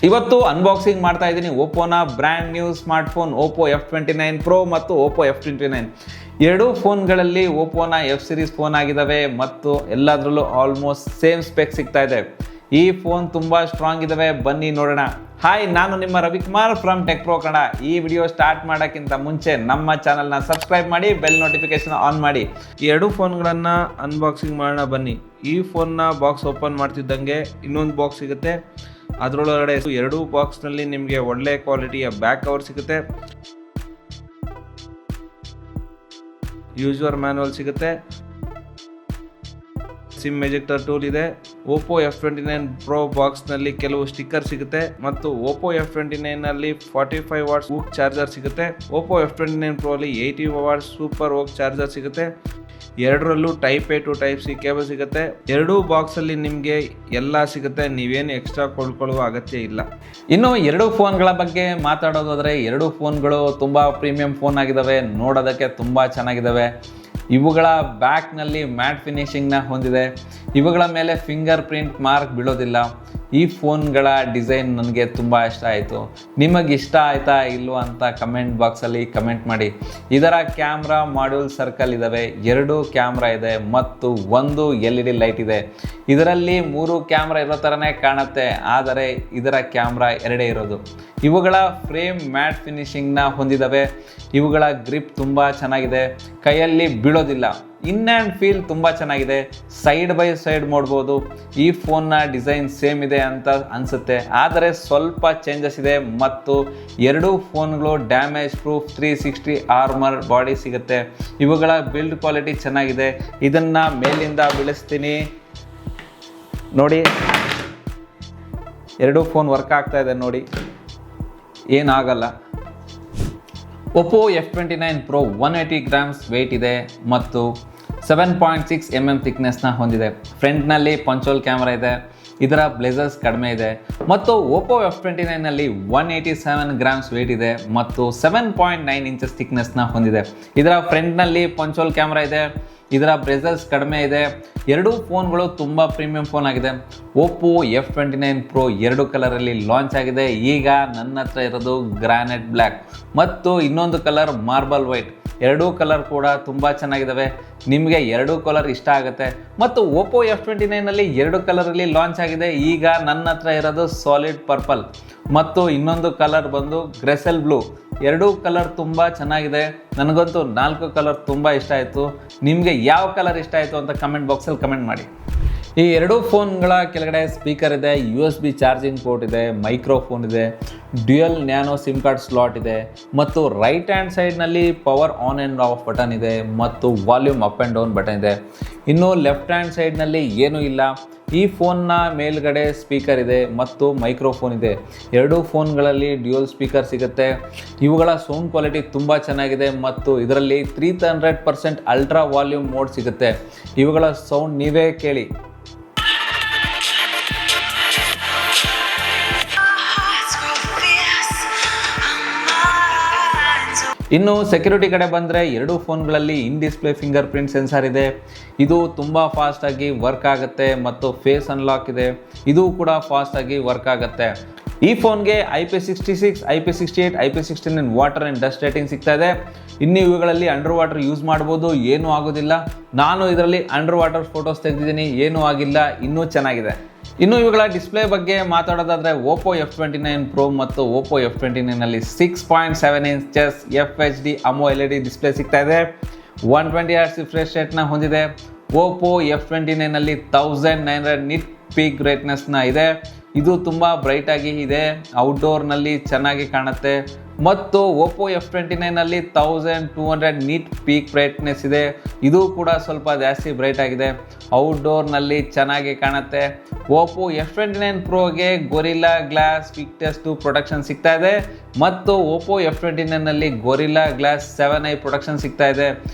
ಇವತ್ತು ಅನ್ಬಾಕ್ಸಿಂಗ್ ಮಾಡ್ತಾ ಇದ್ದೀನಿ ಓಪೋನ brand new smartphone Oppo F29 Pro ಮತ್ತು ಓಪೋ F29. ಎರಡೂ ಫೋನ್ಗಳಲ್ಲಿ ಓಪೋನ F ಸೀರೀಸ್ ಫೋನ್ ಆಗಿದ್ದಾವೆ ಮತ್ತು ಎಲ್ಲದರಲ್ಲೂ ಆಲ್ಮೋಸ್ಟ್ ಸೇಮ್ ಸ್ಪೆಕ್ ಸಿಗ್ತಾ ಇದೆ. ಈ ಫೋನ್ ತುಂಬ ಸ್ಟ್ರಾಂಗ್ ಇದ್ದಾವೆ, ಬನ್ನಿ ನೋಡೋಣ. ಹಾಯ್, ನಾನು ನಿಮ್ಮ Ravikumar from tech pro Kannada. ಈ ವಿಡಿಯೋ ಸ್ಟಾರ್ಟ್ ಮಾಡೋಕ್ಕಿಂತ ಮುಂಚೆ ನಮ್ಮ ಚಾನಲ್ನ ಸಬ್ಸ್ಕ್ರೈಬ್ ಮಾಡಿ, ಬೆಲ್ ನೋಟಿಫಿಕೇಶನ್ ಆನ್ ಮಾಡಿ. ಈ ಎರಡು ಫೋನ್ಗಳನ್ನು ಅನ್ಬಾಕ್ಸಿಂಗ್ ಮಾಡೋಣ ಬನ್ನಿ. ಈ ಫೋನ್ನ ಬಾಕ್ಸ್ ಓಪನ್ ಮಾಡ್ತಿದ್ದಂಗೆ ಇನ್ನೊಂದು ಬಾಕ್ಸ್ ಸಿಗುತ್ತೆ. ಅದರೊಳಗಡೆ ಎರಡೂ ಬಾಕ್ಸ್ನಲ್ಲಿ ನಿಮಗೆ ಒಳ್ಳೆ ಕ್ವಾಲಿಟಿಯ ಬ್ಯಾಕ್ ಕವರ್ ಸಿಗುತ್ತೆ, ಯೂಸರ್ ಮ್ಯಾನುವಲ್ ಸಿಗುತ್ತೆ, ಸಿಮ್ ಎಜೆಕ್ಟರ್ ಟೂಲ್ ಇದೆ. ಓಪೋ F29 Pro ಬಾಕ್ಸ್ನಲ್ಲಿ ಕೆಲವು ಸ್ಟಿಕ್ಕರ್ ಸಿಗುತ್ತೆ ಮತ್ತು ಓಪೋ F29 ನಲ್ಲಿ 45 ವಾಟ್ಸ್ ವೂಕ್ ಚಾರ್ಜರ್ ಸಿಗುತ್ತೆ. ಓಪೋ F29 Pro ಅಲ್ಲಿ 80 ವಾಟ್ಸ್ ಸೂಪರ್ ವೂಕ್ ಚಾರ್ಜರ್ ಸಿಗುತ್ತೆ. ಎರಡರಲ್ಲೂ type A to type C cable ಸಿಗುತ್ತೆ. ಎರಡೂ ಬಾಕ್ಸಲ್ಲಿ ನಿಮಗೆ ಎಲ್ಲ ಸಿಗುತ್ತೆ, ನೀವೇನು ಎಕ್ಸ್ಟ್ರಾ ಕೊಳ್ಳುವ ಅಗತ್ಯ ಇಲ್ಲ. ಇನ್ನು ಎರಡು ಫೋನ್ಗಳ ಬಗ್ಗೆ ಮಾತಾಡೋದಾದರೆ, ಎರಡು ಫೋನ್ಗಳು ತುಂಬ ಪ್ರೀಮಿಯಂ ಫೋನ್ ಆಗಿದ್ದಾವೆ, ನೋಡೋದಕ್ಕೆ ತುಂಬ ಚೆನ್ನಾಗಿದ್ದಾವೆ. ಇವುಗಳ ಬ್ಯಾಕ್ನಲ್ಲಿ ಮ್ಯಾಟ್ ಫಿನಿಶಿಂಗ್ನ ಹೊಂದಿದೆ. ಇವುಗಳ ಮೇಲೆ ಫಿಂಗರ್ ಪ್ರಿಂಟ್ ಮಾರ್ಕ್ ಬೀಳೋದಿಲ್ಲ. ಈ ಫೋನ್ಗಳ ಡಿಸೈನ್ ನನಗೆ ತುಂಬ ಇಷ್ಟ ಆಯಿತು. ನಿಮಗೆ ಇಷ್ಟ ಆಯಿತಾ ಇಲ್ವೋ ಅಂತ ಕಮೆಂಟ್ ಬಾಕ್ಸಲ್ಲಿ ಕಮೆಂಟ್ ಮಾಡಿ. ಇದರ ಕ್ಯಾಮ್ರಾ ಮಾಡ್ಯೂಲ್ ಸರ್ಕಲ್ ಇದ್ದಾವೆ, 2 ಕ್ಯಾಮ್ರಾ ಇದೆ ಮತ್ತು ಒಂದು LED ಲೈಟ್ ಇದೆ. ಇದರಲ್ಲಿ 3 ಕ್ಯಾಮ್ರಾ ಇರೋ ಥರನೇ ಕಾಣುತ್ತೆ, ಆದರೆ ಇದರ ಕ್ಯಾಮ್ರಾ 2 ಇರೋದು. ಇವುಗಳ ಫ್ರೇಮ್ ಮ್ಯಾಟ್ ಫಿನಿಶಿಂಗ್ನ ಹೊಂದಿದ್ದಾವೆ. ಇವುಗಳ ಗ್ರಿಪ್ ತುಂಬ ಚೆನ್ನಾಗಿದೆ, ಕೈಯಲ್ಲಿ ಬೀಳೋದಿಲ್ಲ. ಇನ್ ಆ್ಯಂಡ್ ಫೀಲ್ ತುಂಬ ಚೆನ್ನಾಗಿದೆ. ಸೈಡ್ ಬೈ ಸೈಡ್ ನೋಡ್ಬೋದು. ಈ ಫೋನ್ನ ಡಿಸೈನ್ ಸೇಮ್ ಇದೆ ಅಂತ ಅನಿಸುತ್ತೆ, ಆದರೆ ಸ್ವಲ್ಪ ಚೇಂಜಸ್ ಇದೆ ಮತ್ತು ಎರಡೂ ಫೋನ್ಗಳು ಡ್ಯಾಮೇಜ್ ಪ್ರೂಫ್ 360 ಆರ್ಮರ್ ಬಾಡಿ ಸಿಗುತ್ತೆ. ಇವುಗಳ ಬಿಲ್ಡ್ ಕ್ವಾಲಿಟಿ ಚೆನ್ನಾಗಿದೆ. ಇದನ್ನು ಮೇಲಿಂದ ಬೀಳಿಸ್ತೀನಿ ನೋಡಿ. ಎರಡೂ ಫೋನ್ ವರ್ಕ್ ಆಗ್ತಾ ಇದೆ ನೋಡಿ, ಏನಾಗಲ್ಲ. Oppo F29 Pro 180 grams weight ಇದೆ ಮತ್ತು 7.6 mm ಥಿಕ್ನೆಸ್ನ ಹೊಂದಿದೆ. ಫ್ರಂಟ್ನಲ್ಲಿ ಪಂಚೋಲ್ ಕ್ಯಾಮ್ರಾ ಇದೆ. ಇದರ ಬ್ಲೇಸರ್ಸ್ ಕಡಿಮೆ ಇದೆ ಮತ್ತು ಓಪೋ F29 ನಲ್ಲಿ 187 ಗ್ರಾಮ್ಸ್ ವೆಯ್ಟ್ ಇದೆ ಮತ್ತು 7.9 ಇಂಚಸ್ ಥಿಕ್ನೆಸ್ನ ಹೊಂದಿದೆ. ಇದರ ಫ್ರಂಟ್ನಲ್ಲಿ ಪಂಚೋಲ್ ಕ್ಯಾಮ್ರಾ ಇದೆ. ಇದರ ಬ್ರೇಸರ್ಸ್ ಕಡಿಮೆ ಇದೆ. ಎರಡೂ ಫೋನ್ಗಳು ತುಂಬ ಪ್ರೀಮಿಯಂ ಫೋನ್ ಆಗಿದೆ. ಓಪೋ F29 Pro 2 ಕಲರಲ್ಲಿ ಲಾಂಚ್ ಆಗಿದೆ. ಈಗ ನನ್ನ ಹತ್ರ ಇರೋದು ಗ್ರಾನೈಟ್ ಬ್ಲ್ಯಾಕ್ ಮತ್ತು ಇನ್ನೊಂದು ಕಲರ್ ಮಾರ್ಬಲ್ ವೈಟ್. ಎರಡೂ ಕಲರ್ ಕೂಡ ತುಂಬ ಚೆನ್ನಾಗಿದ್ದಾವೆ. ನಿಮಗೆ ಎರಡೂ ಕಲರ್ ಇಷ್ಟ ಆಗುತ್ತೆ. ಮತ್ತು ಓಪೋ F29 ನಲ್ಲಿ 2 ಕಲರಲ್ಲಿ ಲಾಂಚ್ ಆಗಿದೆ. ಈಗ ನನ್ನ ಹತ್ರ ಇರೋದು ಸಾಲಿಡ್ ಪರ್ಪಲ್ ಮತ್ತು ಇನ್ನೊಂದು ಕಲರ್ ಬಂದು ಗ್ರೆಸೆಲ್ ಬ್ಲೂ. ಎರಡೂ ಕಲರ್ ತುಂಬ ಚೆನ್ನಾಗಿದೆ. ನನಗಂತೂ 4 ಕಲರ್ ತುಂಬ ಇಷ್ಟ ಆಯಿತು. ನಿಮಗೆ ಯಾವ ಕಲರ್ ಇಷ್ಟ ಆಯಿತು ಅಂತ ಕಮೆಂಟ್ ಬಾಕ್ಸಲ್ಲಿ ಕಮೆಂಟ್ ಮಾಡಿ. ಈ ಎರಡೂ ಫೋನ್ಗಳ ಕೆಳಗಡೆ ಸ್ಪೀಕರ್ ಇದೆ, USB ಚಾರ್ಜಿಂಗ್ ಪೋರ್ಟ್ ಇದೆ, ಮೈಕ್ರೋಫೋನ್ ಇದೆ, dual nano sim card slot ಇದೆ ಮತ್ತು ರೈಟ್ ಹ್ಯಾಂಡ್ ಸೈಡ್ನಲ್ಲಿ power on and of button ಇದೆ ಮತ್ತು volume up and down button ಇದೆ. ಇನ್ನು ಲೆಫ್ಟ್ ಹ್ಯಾಂಡ್ ಸೈಡ್ನಲ್ಲಿ ಏನೂ ಇಲ್ಲ. ಈ ಫೋನ್ನ ಮೇಲ್ಗಡೆ ಸ್ಪೀಕರ್ ಇದೆ ಮತ್ತು ಮೈಕ್ರೋಫೋನ್ ಇದೆ. ಎರಡೂ ಫೋನ್ಗಳಲ್ಲಿ ಡ್ಯುಯಲ್ ಸ್ಪೀಕರ್ ಸಿಗುತ್ತೆ. ಇವುಗಳ ಸೌಂಡ್ ಕ್ವಾಲಿಟಿ ತುಂಬ ಚೆನ್ನಾಗಿದೆ ಮತ್ತು ಇದರಲ್ಲಿ 300% ಅಲ್ಟ್ರಾ ವಾಲ್ಯೂಮ್ ಮೋಡ್ ಸಿಗುತ್ತೆ. ಇವುಗಳ ಸೌಂಡ್ ನೀವೇ ಕೇಳಿ. ಇನ್ನು ಸೆಕ್ಯೂರಿಟಿ ಕಡೆ ಬಂದರೆ, ಎರಡೂ ಫೋನ್ಗಳಲ್ಲಿ in display fingerprint sensor ಇದೆ. ಇದು ತುಂಬ ಫಾಸ್ಟಾಗಿ ವರ್ಕ್ ಆಗುತ್ತೆ ಮತ್ತು ಫೇಸ್ ಅನ್ಲಾಕ್ ಇದೆ. ಇದು ಕೂಡ ಫಾಸ್ಟಾಗಿ ವರ್ಕ್ ಆಗುತ್ತೆ. ಈ ಫೋನ್ಗೆ IP66, IP68, IP69 water and dust rating ಸಿಗ್ತಾ ಇದೆ. ಇನ್ನು ಇವುಗಳಲ್ಲಿ ಅಂಡರ್ ವಾಟರ್ ಯೂಸ್ ಮಾಡ್ಬೋದು, ಏನೂ ಆಗೋದಿಲ್ಲ. ನಾನು ಇದರಲ್ಲಿ ಅಂಡರ್ ವಾಟರ್ ಫೋಟೋಸ್ ತೆಗೆದಿದ್ದೀನಿ, ಏನೂ ಆಗಿಲ್ಲ, ಇನ್ನೂ ಚೆನ್ನಾಗಿದೆ. ಇನ್ನು ಇವುಗಳ ಡಿಸ್ಪ್ಲೇ ಬಗ್ಗೆ ಮಾತಾಡೋದಾದರೆ, ಓಪೋ F29 Pro ಮತ್ತು ಓಪೋ F29 ನಲ್ಲಿ 6.7 ಇಂಚಸ್ FHD AMOLED ಡಿಸ್ಪ್ಲೇ ಸಿಗ್ತಾ ಇದೆ. 120 Hz ರಿಫ್ರೆಶ್ ರೇಟ್ನ ಹೊಂದಿದೆ. ಓಪೋ F29 ನಲ್ಲಿ 1900 ನಿಟ್ ಪೀಕ್ ಬ್ರೈಟ್ನೆಸ್ನ ಇದೆ. ಇದು ತುಂಬ ಬ್ರೈಟ್ ಆಗಿ ಇದೆ, ಔಟ್ಡೋರ್ನಲ್ಲಿ ಚೆನ್ನಾಗಿ ಕಾಣುತ್ತೆ. ಮತ್ತು ಓಪೋ F29 ನಲ್ಲಿ 1200 ನಿಟ್ ಪೀಕ್ ಬ್ರೈಟ್ನೆಸ್ ಇದೆ. ಇದು ಕೂಡ ಸ್ವಲ್ಪ ಜಾಸ್ತಿ ಬ್ರೈಟ್ ಆಗಿದೆ, ಔಟ್ಡೋರ್ನಲ್ಲಿ ಚೆನ್ನಾಗಿ ಕಾಣುತ್ತೆ. ಓಪೋ F29 Proಗೆ ಗೊರಿಲ್ಲಾ ಗ್ಲಾಸ್ Victus 2 ಪ್ರೊಟೆಕ್ಷನ್ ಸಿಗ್ತಾ ಇದೆ ಮತ್ತು ಓಪೋ F29 ನಲ್ಲಿ ಗೊರಿಲ್ಲಾ ಗ್ಲಾಸ್ 7i ಪ್ರೊಟೆಕ್ಷನ್ ಸಿಗ್ತಾ ಇದೆ.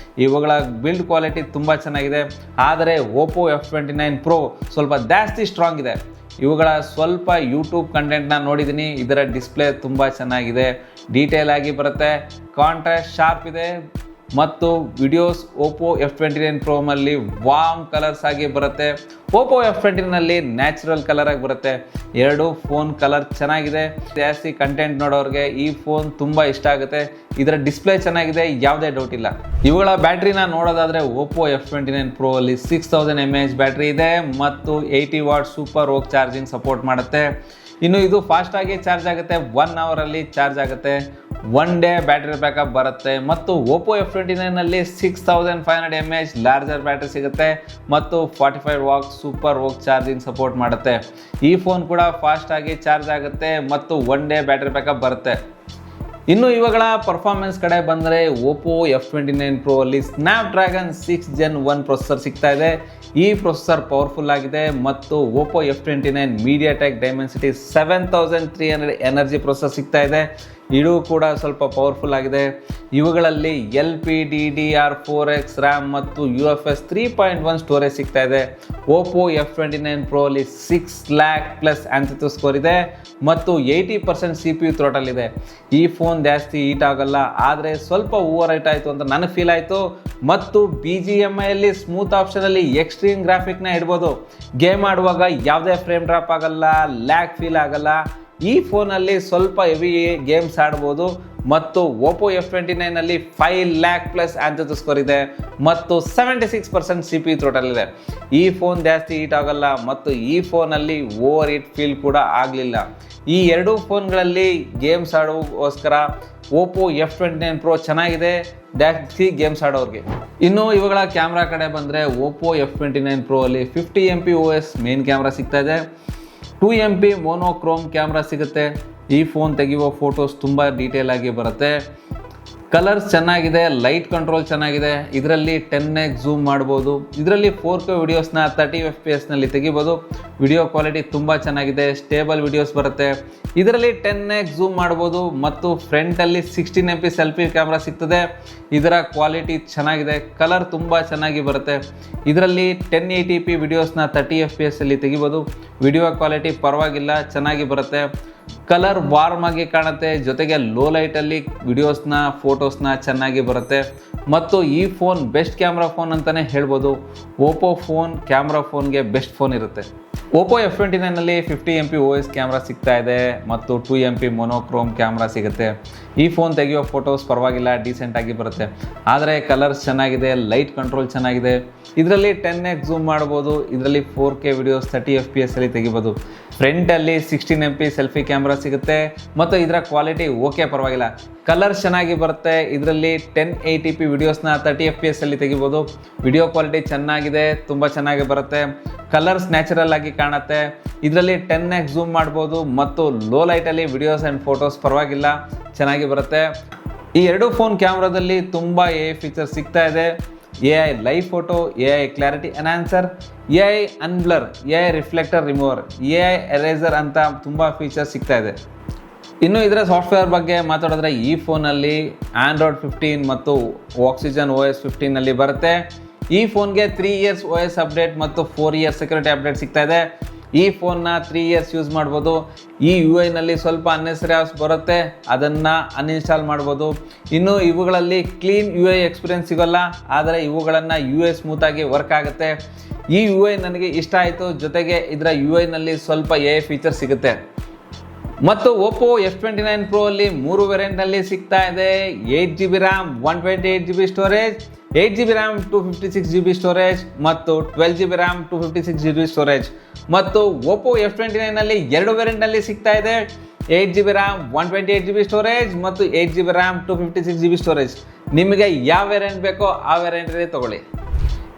ಇವುಗಳ ಬಿಲ್ಡ್ ಕ್ವಾಲಿಟಿ ತುಂಬ ಚೆನ್ನಾಗಿದೆ, ಆದರೆ ಓಪೋ F29 Pro ಸ್ವಲ್ಪ ಜಾಸ್ತಿ ಸ್ಟ್ರಾಂಗ್ ಇದೆ. ಇವುಗಳ ಸ್ವಲ್ಪ ಯೂಟ್ಯೂಬ್ ಕಂಟೆಂಟ್ನ ನೋಡಿದ್ದೀನಿ. ಇದರ ಡಿಸ್ಪ್ಲೇ ತುಂಬ ಚೆನ್ನಾಗಿದೆ, ಡೀಟೇಲ್ ಆಗಿ ಬರುತ್ತೆ, ಕಾಂಟ್ರಾಸ್ಟ್ ಶಾರ್ಪ್ ಇದೆ ಮತ್ತು ವಿಡಿಯೋಸ್ ಓಪೋ F29 Pro ಅಲ್ಲಿ ವಾರ್ಮ್ ಕಲರ್ಸ್ ಆಗಿ ಬರುತ್ತೆ. ಓಪೋ F29ನಲ್ಲಿ ನ್ಯಾಚುರಲ್ ಕಲರ್ ಆಗಿ ಬರುತ್ತೆ. ಎರಡು ಫೋನ್ ಕಲರ್ ಚೆನ್ನಾಗಿದೆ. ಜಾಸ್ತಿ ಕಂಟೆಂಟ್ ನೋಡೋರಿಗೆ ಈ ಫೋನ್ ತುಂಬ ಇಷ್ಟ ಆಗುತ್ತೆ. ಇದರ ಡಿಸ್ಪ್ಲೇ ಚೆನ್ನಾಗಿದೆ, ಯಾವುದೇ ಡೌಟ್ ಇಲ್ಲ. ಇವುಗಳ ಬ್ಯಾಟ್ರಿನ ನೋಡೋದಾದ್ರೆ ಓಪೋ F29 Pro ಅಲ್ಲಿ 6000 mAh ಬ್ಯಾಟ್ರಿ ಇದೆ ಮತ್ತು 80 watt super VOOC charging support ಮಾಡುತ್ತೆ. ಇನ್ನು ಇದು ಫಾಸ್ಟ್ ಆಗಿ ಚಾರ್ಜ್ ಆಗುತ್ತೆ, 1 ಅವರಲ್ಲಿ ಚಾರ್ಜ್ ಆಗುತ್ತೆ, 1 ಡೇ ಬ್ಯಾಟ್ರಿ ಬ್ಯಾಕಪ್ ಬರುತ್ತೆ. ಮತ್ತು ಓಪೋ F29ನಲ್ಲಿ 6500 mAh ಲಾರ್ಜರ್ ಬ್ಯಾಟ್ರಿ ಸಿಗುತ್ತೆ ಮತ್ತು 45 watt super VOOC charging support ಮಾಡುತ್ತೆ. ಈ ಫೋನ್ ಕೂಡ ಫಾಸ್ಟ್ ಆಗಿ ಚಾರ್ಜ್ ಆಗುತ್ತೆ ಮತ್ತು 1 ಡೇ ಬ್ಯಾಟ್ರಿ ಬ್ಯಾಕಪ್ ಬರುತ್ತೆ. ಇನ್ನು ಇವುಗಳ ಪರ್ಫಾರ್ಮೆನ್ಸ್ ಕಡೆ ಬಂದರೆ ಓಪೋ F29 Pro ಅಲ್ಲಿ ಸ್ನ್ಯಾಪ್ಡ್ರ್ಯಾಗನ್ 6 Gen 1 ಪ್ರೊಸೆಸರ್ ಸಿಗ್ತಾ ಇದೆ. ಈ ಪ್ರೊಸೆಸರ್ ಪವರ್ಫುಲ್ ಆಗಿದೆ ಮತ್ತು Oppo F29 MediaTek Dimensity 7300 energy processor ಸಿಗ್ತಾ ಇದೆ. ಇದು ಕೂಡ ಸ್ವಲ್ಪ ಪವರ್ಫುಲ್ ಆಗಿದೆ. ಇವುಗಳಲ್ಲಿ LPDDR4X ರ್ಯಾಮ್ ಮತ್ತು UFS 3.1 ಸ್ಟೋರೇಜ್ ಸಿಗ್ತಾ ಇದೆ. ಓಪೋ F29 Pro ಅಲ್ಲಿ 6 lakh ಪ್ಲಸ್ ಆನ್ಸಿತು ಸ್ಕೋರ್ ಇದೆ ಮತ್ತು 80% CPU ಥ್ರೋಟಲ್ ಇದೆ. ಈ ಫೋನ್ ಜಾಸ್ತಿ ಹೀಟ್ ಆಗಲ್ಲ, ಆದರೆ ಸ್ವಲ್ಪ ಓವರ್ ಹೀಟ್ ಆಯಿತು ಅಂತ ನನಗೆ ಫೀಲ್ ಆಯಿತು. ಮತ್ತು BGMI ಅಲ್ಲಿ ಸ್ಮೂತ್ ಆಪ್ಷನಲ್ಲಿ ಎಕ್ಸ್ಟ್ರೀಮ್ ಗ್ರಾಫಿಕ್ನ ಇಡ್ಬೋದು. ಗೇಮ್ ಆಡುವಾಗ ಯಾವುದೇ ಫ್ರೇಮ್ ಡ್ರಾಪ್ ಆಗಲ್ಲ, ಲ್ಯಾಗ್ ಫೀಲ್ ಆಗಲ್ಲ. ಈ ಫೋನಲ್ಲಿ ಸ್ವಲ್ಪ ಹೆವಿ ಗೇಮ್ಸ್ ಆಡ್ಬೋದು. ಮತ್ತು ಓಪೋ F29 ಅಲ್ಲಿ 5 lakh ಪ್ಲಸ್ ಆನ್ಸಿತು ಸ್ಕೋರ್ ಇದೆ ಮತ್ತು 76% CPU ಥ್ರೋಟಲ್ ಇದೆ. ಈ ಫೋನ್ ಜಾಸ್ತಿ ಹೀಟ್ ಆಗಲ್ಲ ಮತ್ತು ಈ ಫೋನಲ್ಲಿ ಓವರ್ ಹೀಟ್ ಫೀಲ್ ಕೂಡ ಆಗಲಿಲ್ಲ. ಈ ಎರಡೂ ಫೋನ್ಗಳಲ್ಲಿ ಗೇಮ್ಸ್ ಆಡೋಗೋಸ್ಕರ ಓಪೋ F29 Pro ಚೆನ್ನಾಗಿದೆ ಜಾಸ್ತಿ ಗೇಮ್ಸ್ ಆಡೋರಿಗೆ. ಇನ್ನು ಇವುಗಳ ಕ್ಯಾಮ್ರಾ ಕಡೆ ಬಂದರೆ ಓಪೋ F29 Pro ಅಲ್ಲಿ 50 MP OS ಮೇನ್ ಕ್ಯಾಮ್ರಾ ಸಿಗ್ತಾ ಇದೆ. 2 MP ಮೋನೋಕ್ರೋಮ್ ಕ್ಯಾಮ್ರಾ ಸಿಗುತ್ತೆ. ಈ ಫೋನ್ ತೆಗೆಯುವ ಫೋಟೋಸ್ ತುಂಬ ಡೀಟೇಲ್ ಆಗಿ ಬರುತ್ತೆ. ಕಲರ್ಸ್ ಚೆನ್ನಾಗಿದೆ, ಲೈಟ್ ಕಂಟ್ರೋಲ್ ಚೆನ್ನಾಗಿದೆ. ಇದರಲ್ಲಿ 10x ಝೂಮ್ ಮಾಡ್ಬೋದು. ಇದರಲ್ಲಿ 4K ವಿಡಿಯೋಸ್ನ 30 FPS ತೆಗಿಬೋದು. ವಿಡಿಯೋ ಕ್ವಾಲಿಟಿ ತುಂಬ ಚೆನ್ನಾಗಿದೆ, ಸ್ಟೇಬಲ್ ವಿಡಿಯೋಸ್ ಬರುತ್ತೆ. ಇದರಲ್ಲಿ 10x ಝೂಮ್ ಮಾಡ್ಬೋದು ಮತ್ತು ಫ್ರಂಟಲ್ಲಿ 16 MP ಸೆಲ್ಫಿ ಕ್ಯಾಮ್ರಾ ಸಿಗ್ತದೆ. ಇದರ ಕ್ವಾಲಿಟಿ ಚೆನ್ನಾಗಿದೆ, ಕಲರ್ ತುಂಬ ಚೆನ್ನಾಗಿ ಬರುತ್ತೆ. ಇದರಲ್ಲಿ 1080p ವಿಡಿಯೋಸ್ನ 30 FPS ತೆಗಿಬೋದು. ವಿಡಿಯೋ ಕ್ವಾಲಿಟಿ ಪರವಾಗಿಲ್ಲ, ಚೆನ್ನಾಗಿ ಬರುತ್ತೆ. ಕಲರ್ ವಾರ್ಮ್ ಆಗಿ ಕಾಣುತ್ತೆ, ಜೊತೆಗೆ ಲೋ ಲೈಟಲ್ಲಿ ವಿಡಿಯೋಸ್ನ ಫೋಟೋಸ್ನ ಚೆನ್ನಾಗಿ ಬರುತ್ತೆ. ಮತ್ತು ಈ ಫೋನ್ ಬೆಸ್ಟ್ ಕ್ಯಾಮ್ರಾ ಫೋನ್ ಅಂತಲೇ ಹೇಳ್ಬೋದು. ಓಪೋ ಫೋನ್ ಕ್ಯಾಮ್ರಾ ಫೋನ್ಗೆ ಬೆಸ್ಟ್ ಫೋನ್ ಇರುತ್ತೆ. ಓಪೋ F29ನಲ್ಲಿ 50 MP OS ಕ್ಯಾಮ್ರಾ ಸಿಗ್ತಾ ಇದೆ ಮತ್ತು 2 MP ಮೊನೋಕ್ರೋಮ್ ಕ್ಯಾಮ್ರಾ ಸಿಗುತ್ತೆ. ಈ ಫೋನ್ ತೆಗೆಯೋ ಫೋಟೋಸ್ ಪರವಾಗಿಲ್ಲ, ಡೀಸೆಂಟಾಗಿ ಬರುತ್ತೆ. ಆದರೆ ಕಲರ್ಸ್ ಚೆನ್ನಾಗಿದೆ, ಲೈಟ್ ಕಂಟ್ರೋಲ್ ಚೆನ್ನಾಗಿದೆ. ಇದರಲ್ಲಿ 10x ಝೂಮ್ ಮಾಡ್ಬೋದು. ಇದರಲ್ಲಿ 4K ವಿಡಿಯೋಸ್ 30 FPS ತೆಗಿಬೋದು. ಫ್ರಂಟಲ್ಲಿ 16 MP ಸೆಲ್ಫಿ ಕ್ಯಾಮ್ರಾ ಸಿಗುತ್ತೆ ಮತ್ತು ಇದರ ಕ್ವಾಲಿಟಿ ಓಕೆ ಪರವಾಗಿಲ್ಲ. ಕಲರ್ಸ್ ಚೆನ್ನಾಗಿ ಬರುತ್ತೆ. ಇದರಲ್ಲಿ 1080p ವಿಡಿಯೋಸ್ನ 30 FPS ತೆಗಿಬೋದು. ವಿಡಿಯೋ ಕ್ವಾಲಿಟಿ ಚೆನ್ನಾಗಿದೆ, ತುಂಬ ಚೆನ್ನಾಗಿ ಬರುತ್ತೆ. ಕಲರ್ಸ್ ನ್ಯಾಚುರಲ್ ಆಗಿ ಕಾಣುತ್ತೆ. ಇದರಲ್ಲಿ 10x ಝೂಮ್ ಮಾಡ್ಬೋದು ಮತ್ತು ಲೋ ಲೈಟಲ್ಲಿ ವಿಡಿಯೋಸ್ ಆ್ಯಂಡ್ ಫೋಟೋಸ್ ಪರವಾಗಿಲ್ಲ, ಚೆನ್ನಾಗಿ ಬರುತ್ತೆ. ಈ ಎರಡು ಫೋನ್ ಕ್ಯಾಮ್ರಾದಲ್ಲಿ ತುಂಬ AI ಫೀಚರ್ ಸಿಗ್ತಾ ಇದೆ. AI live photo, AI clarity enhancer, AI ಅನ್ಬ್ಲರ್, AI reflector remover, AI eraser ಅಂತ ತುಂಬ ಫೀಚರ್ ಸಿಗ್ತಾ ಇದೆ. ಇನ್ನು ಇದರ ಸಾಫ್ಟ್ವೇರ್ ಬಗ್ಗೆ ಮಾತಾಡಿದ್ರೆ ಈ ಫೋನಲ್ಲಿ Android 15 ಮತ್ತು Oxygen OS 15 ಬರುತ್ತೆ. ಈ ಫೋನ್ಗೆ 3 years OS ಅಪ್ಡೇಟ್ ಮತ್ತು 4 years ಸೆಕ್ಯೂರಿಟಿ ಅಪ್ಡೇಟ್ ಸಿಗ್ತಾ ಇದೆ. ಈ ಫೋನ್ನ 3 years ಯೂಸ್ ಮಾಡ್ಬೋದು. ಈ UI ಸ್ವಲ್ಪ ಅನ್ನೆಸರಿ ಆಪ್ಸ್ ಬರುತ್ತೆ, ಅದನ್ನು ಅನ್ಇನ್ಸ್ಟಾಲ್ ಮಾಡ್ಬೋದು. ಇನ್ನು ಇವುಗಳಲ್ಲಿ ಕ್ಲೀನ್ UI ಎಕ್ಸ್ಪೀರಿಯನ್ಸ್ ಸಿಗೋಲ್ಲ, ಆದರೆ ಇವುಗಳನ್ನು UI ಸ್ಮೂತಾಗಿ ವರ್ಕ್ ಆಗುತ್ತೆ. ಈ UI ನನಗೆ ಇಷ್ಟ ಆಯಿತು. ಜೊತೆಗೆ ಇದರ UI ಸ್ವಲ್ಪ AI ಫೀಚರ್ ಸಿಗುತ್ತೆ. ಮತ್ತು ಓಪೋ F29 Pro ಅಲ್ಲಿ 3 ವೇರಿಯಂಟ್ನಲ್ಲಿ ಸಿಗ್ತಾ ಇದೆ. 8GB RAM, 128GB storage, 8GB RAM, 256GB storage ಮತ್ತು 12GB RAM, 256GB ಸ್ಟೋರೇಜ್. ಮತ್ತು ಓಪೋ F29 ಅಲ್ಲಿ 2 ವೇರಿಯಂಟ್ನಲ್ಲಿ ಸಿಗ್ತಾ ಇದೆ. 8GB RAM, 128GB ಸ್ಟೋರೇಜ್ ಮತ್ತು 8GB RAM, 256GB ಸ್ಟೋರೇಜ್. ನಿಮಗೆ ಯಾವ ವೇರಿಯಂಟ್ ಬೇಕೋ ಆ ವೇರಿಯಂಟಲ್ಲಿ ತಗೊಳ್ಳಿ.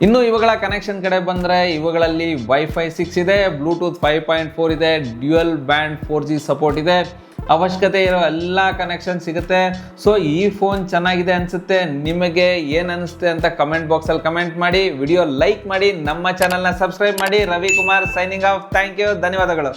ಇನ್ನು ಇವುಗಳ ಕನೆಕ್ಷನ್ ಕಡೆ ಬಂದರೆ ಇವುಗಳಲ್ಲಿ Wi-Fi 6 ಇದೆ, ಬ್ಲೂಟೂತ್ 5.4 ಇದೆ, ಡ್ಯುಯಲ್ ಬ್ಯಾಂಡ್ 4G ಸಪೋರ್ಟ್ ಇದೆ. ಅವಶ್ಯಕತೆ ಇರೋ ಎಲ್ಲ ಕನೆಕ್ಷನ್ ಸಿಗುತ್ತೆ. ಸೊ ಈ ಫೋನ್ ಚೆನ್ನಾಗಿದೆ ಅನಿಸುತ್ತೆ. ನಿಮಗೆ ಏನು ಅನಿಸುತ್ತೆ ಅಂತ ಕಮೆಂಟ್ ಬಾಕ್ಸಲ್ಲಿ ಕಮೆಂಟ್ ಮಾಡಿ, ವಿಡಿಯೋ ಲೈಕ್ ಮಾಡಿ, ನಮ್ಮ ಚಾನಲ್ನ ಸಬ್ಸ್ಕ್ರೈಬ್ ಮಾಡಿ. Ravikumar signing off. Thank you, ಧನ್ಯವಾದಗಳು.